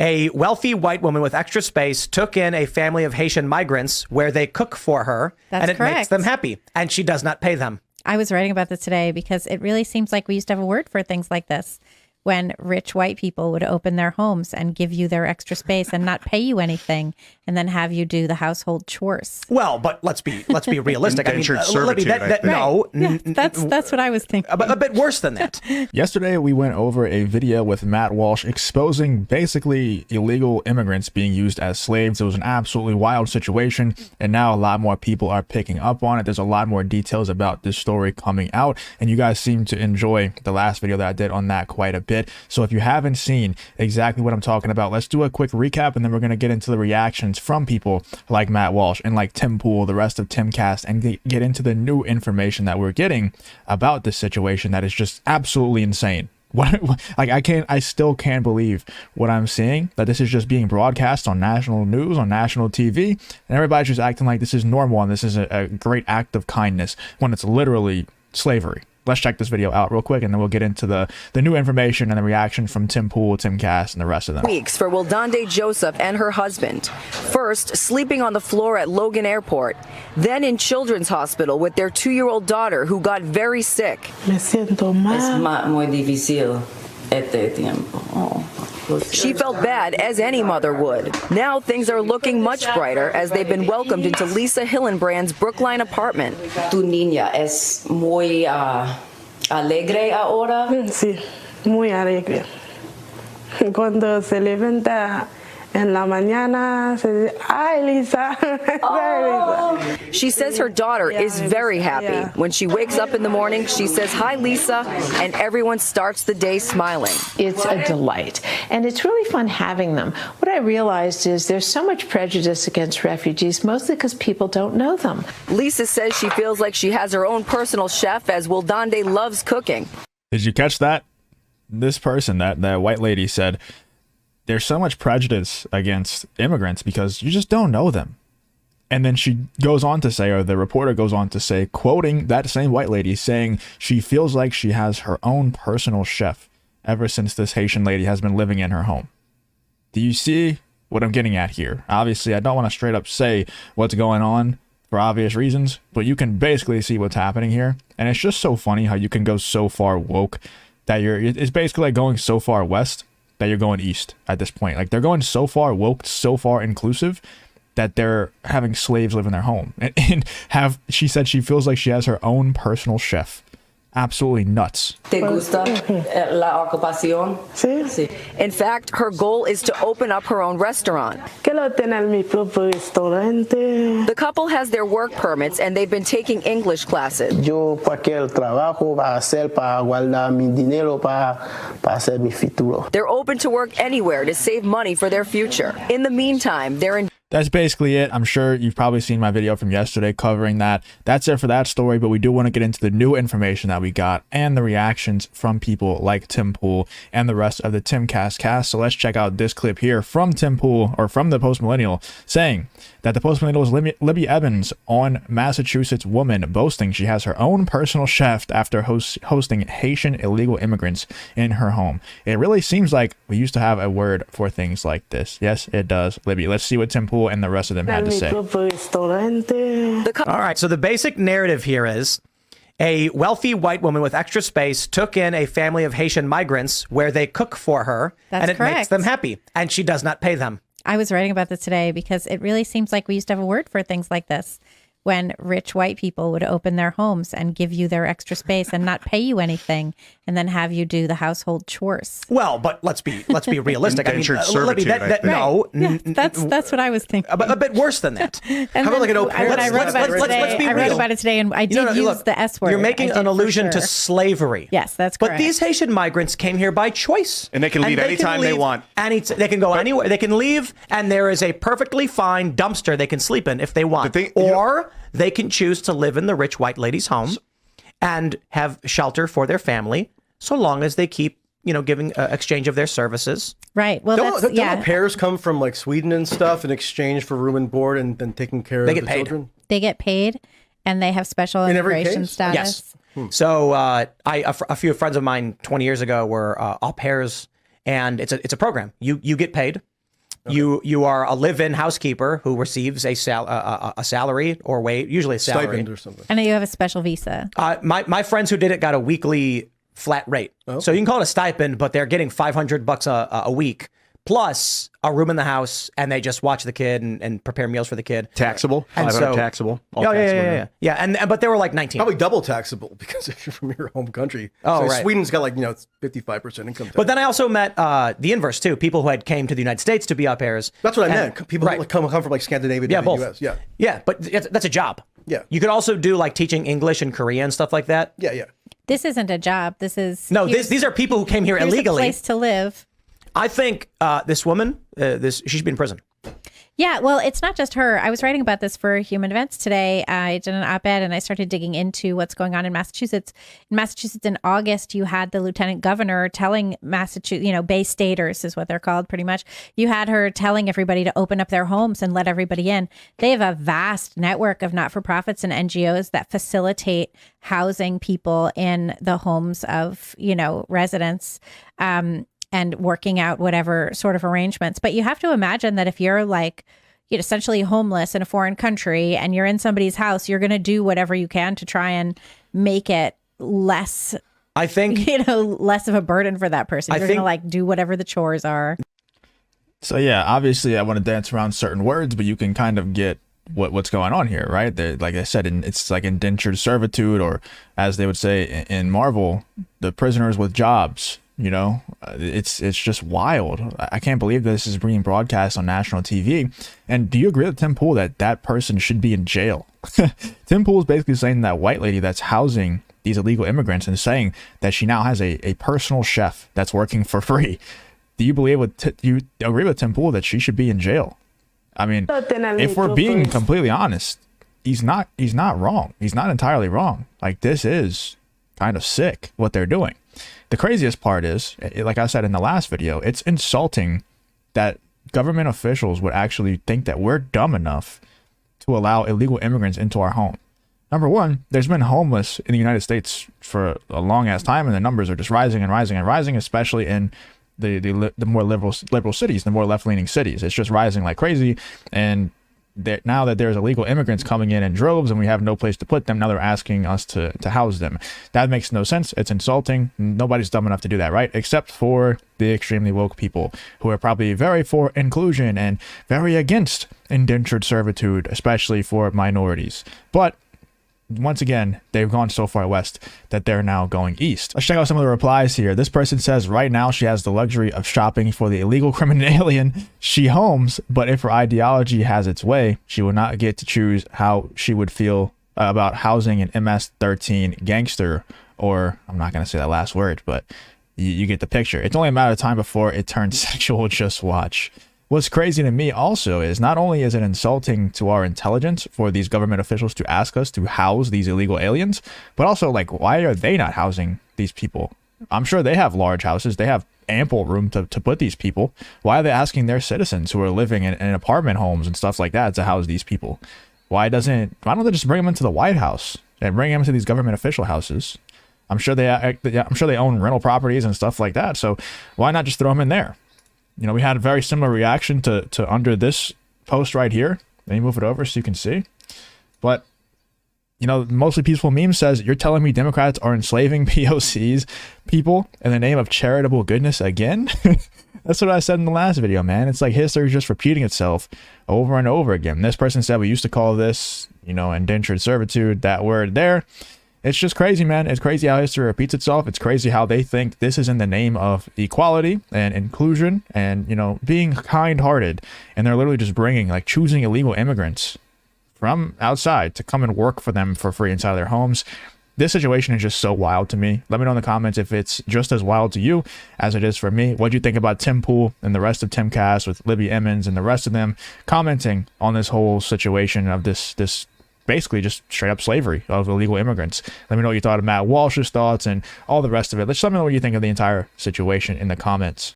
A wealthy white woman with extra space took in a family of Haitian migrants where they cook for her, and it makes them happy, and she does not pay them. I was writing about this today because it really seems like we used to have a word for things like this, when rich white people would open their homes and give you their extra space and not pay you anything, and then have you do the household chores. Well, but let's be realistic. Indentured servitude, no, yeah, that's what I was thinking. A bit worse than that. Yesterday, we went over a video with Matt Walsh exposing basically illegal immigrants being used as slaves. It was an absolutely wild situation, and now a lot more people are picking up on it. There's a lot more details about this story coming out, and you guys seem to enjoy the last video that I did on that quite a bit. So if you haven't seen exactly what I'm talking about, let's do a quick recap, and then we're going to get into the reactions from people like Matt Walsh and like Tim Pool, the rest of Timcast, and get into the new information that we're getting about this situation that is just absolutely insane. I still can't believe what I'm seeing, that this is just being broadcast on national news, on national TV, and everybody's just acting like this is normal and this is a great act of kindness when it's literally slavery. Let's check this video out real quick, and then we'll get into the new information and the reaction from Tim Pool, Timcast, and the rest of them. Weeks for Wildande Joseph and her husband. First, sleeping on the floor at Logan Airport. Then in Children's Hospital with their 2-year-old daughter who got very sick. Me siento mal. Es muy difícil este tiempo. She felt bad, as any mother would. Now things are looking much brighter as they've been welcomed into Lisa Hillenbrand's Brookline apartment. Tu niña es muy alegre ahora. Sí, muy alegre. Cuando se levanta en la mañana, se dice, "Ay, Lisa." Oh. She says her daughter is very happy. When she wakes up in the morning, she says, "Hi, Lisa," and everyone starts the day smiling. It's a delight, and it's really fun having them. What I realized is there's so much prejudice against refugees, mostly because people don't know them. Lisa says she feels like she has her own personal chef, as Wildande loves cooking. Did you catch that? This person, that white lady, said there's so much prejudice against immigrants because you just don't know them. And then she goes on to say, or the reporter goes on to say, quoting that same white lady, saying she feels like she has her own personal chef ever since this Haitian lady has been living in her home. Do you see what I'm getting at here? Obviously, I don't want to straight up say what's going on for obvious reasons, but you can basically see what's happening here. And it's just so funny how you can go so far woke that it's basically like going so far west that you're going east at this point. Like, they're going so far woke, so far inclusive, that they're having slaves live in their home. And she said she feels like she has her own personal chef. Absolutely nuts. ¿Te gusta la ocupación? Sí. Sí. In fact, her goal is to open up her own restaurant. Quiero tener mi propio restaurante. The couple has their work permits and they've been taking English classes. Yo cualquier trabajo va a hacer para guardar mi dinero para hacer mi futuro. They're open to work anywhere to save money for their future. In the meantime, they're in. That's basically it. I'm sure you've probably seen my video from yesterday covering that. That's it for that story, but we do want to get into the new information that we got and the reactions from people like Tim Pool and the rest of the Timcast cast. So let's check out this clip here from Tim Pool, or from the Post Millennial, saying that the Post Millennial is Libby Evans on Massachusetts woman boasting she has her own personal chef after hosting Haitian illegal immigrants in her home. It really seems like we used to have a word for things like this. Yes, it does, Libby. Let's see what Tim Pool and the rest of them had to say. All right, so the basic narrative here is a wealthy white woman with extra space took in a family of Haitian migrants where they cook for her, and it makes them happy, and she does not pay them. I was writing about this today because it really seems like we used to have a word for things like this, when rich white people would open their homes and give you their extra space and not pay you anything, and then have you do the household chores. Well, but let's be realistic. Indentured servitude. No, yeah, that's what I was thinking. A bit worse than that. And how about like an I wrote about it today, and I did use the S word. You're making an allusion to slavery. Yes, that's correct. But these Haitian migrants came here by choice, and they can leave anytime they want. They can go anywhere. They can leave, and there is a perfectly fine dumpster they can sleep in if they want, they can choose to live in the rich white lady's home and have shelter for their family, so long as they keep, giving exchange of their services. Right. Well, don't au pairs come from like Sweden and stuff in exchange for room and board and then taking care of the children? They get paid, and they have special immigration status. Yes. So a few friends of mine 20 years ago were au pairs and it's a program. You get paid. Okay. You are a live-in housekeeper who receives a salary or wage, usually a salary. Stipend or something. And then you have a special visa. My friends who did it got a weekly flat rate. Oh. So you can call it a stipend, but they're getting $500 a week plus a room in the house, and they just watch the kid and prepare meals for the kid. Taxable, and so, taxable. Yeah. But they were like 19. Probably double taxable because if you're from your home country. Oh, so right. Sweden's got like 55% income tax. But then I also met the inverse too. People who had came to the United States to be au pairs. That's what I meant. People who come from like Scandinavia to the US. Yeah, but that's a job. Yeah. You could also do like teaching English and Korean stuff like that. Yeah. This isn't a job. This is these are people who came here illegally. A place to live. I think this woman, she should be in prison. Yeah, well, it's not just her. I was writing about this for Human Events today. I did an op-ed and I started digging into what's going on in Massachusetts. In Massachusetts in August, you had the lieutenant governor telling Massachusetts, Bay Staters is what they're called pretty much. You had her telling everybody to open up their homes and let everybody in. They have a vast network of not-for-profits and NGOs that facilitate housing people in the homes of, residents. And working out whatever sort of arrangements. But you have to imagine that if you're like, essentially homeless in a foreign country and you're in somebody's house, you're going to do whatever you can to try and make it less, I think, less of a burden for that person. You're going to like do whatever the chores are. So yeah, obviously I want to dance around certain words, but you can kind of get what's going on here, right? Like I said, it's like indentured servitude, or as they would say in Marvel, the prisoners with jobs. It's just wild. I can't believe this is being broadcast on national TV. And do you agree with Tim Pool that person should be in jail? Tim Pool is basically saying that white lady that's housing these illegal immigrants and saying that she now has a personal chef that's working for free. Do you you agree with Tim Pool that she should be in jail? I mean, if we're being completely honest, he's not wrong. He's not entirely wrong. Like, this is kind of sick what they're doing. The craziest part is, like I said in the last video, it's insulting that government officials would actually think that we're dumb enough to allow illegal immigrants into our home. Number one, there's been homeless in the United States for a long ass time, and the numbers are just rising and rising and rising, especially in the more liberal cities, the more left-leaning cities. It's just rising like crazy. And now that there's illegal immigrants coming in droves and we have no place to put them, now they're asking us to house them. That makes no sense. It's insulting. Nobody's dumb enough to do that, right? Except for the extremely woke people who are probably very for inclusion and very against indentured servitude, especially for minorities. But once again, they've gone so far west that they're now going east. Let's check out some of the replies here. This person says right now she has the luxury of shopping for the illegal criminal alien she homes, but if her ideology has its way, she will not get to choose how she would feel about housing an MS-13 gangster, or I'm not going to say that last word, but you get the picture. It's only a matter of time before it turns sexual. Just watch. What's crazy to me also is not only is it insulting to our intelligence for these government officials to ask us to house these illegal aliens, but also, like, why are they not housing these people? I'm sure they have large houses. They have ample room to put these people. Why are they asking their citizens who are living in apartment homes and stuff like that to house these people? Why don't they just bring them into the White House and bring them to these government official houses? I'm sure they own rental properties and stuff like that. So why not just throw them in there? We had a very similar reaction to under this post right here. Let me move it over so you can see. But, Mostly Peaceful Meme says, you're telling me Democrats are enslaving POCs people in the name of charitable goodness again? That's what I said in the last video, man. It's like history is just repeating itself over and over again. This person said we used to call this, indentured servitude, that word there. It's just crazy, man. It's crazy how history repeats itself. It's crazy how they think this is in the name of equality and inclusion and, being kind-hearted. And they're literally just choosing illegal immigrants from outside to come and work for them for free inside of their homes. This situation is just so wild to me. Let me know in the comments if it's just as wild to you as it is for me. What do you think about Tim Pool and the rest of Timcast with Libby Emmons and the rest of them commenting on this whole situation of this basically just straight up slavery of illegal immigrants? Let me know what you thought of Matt Walsh's thoughts and all the rest of it. Let me know what you think of the entire situation in the comments.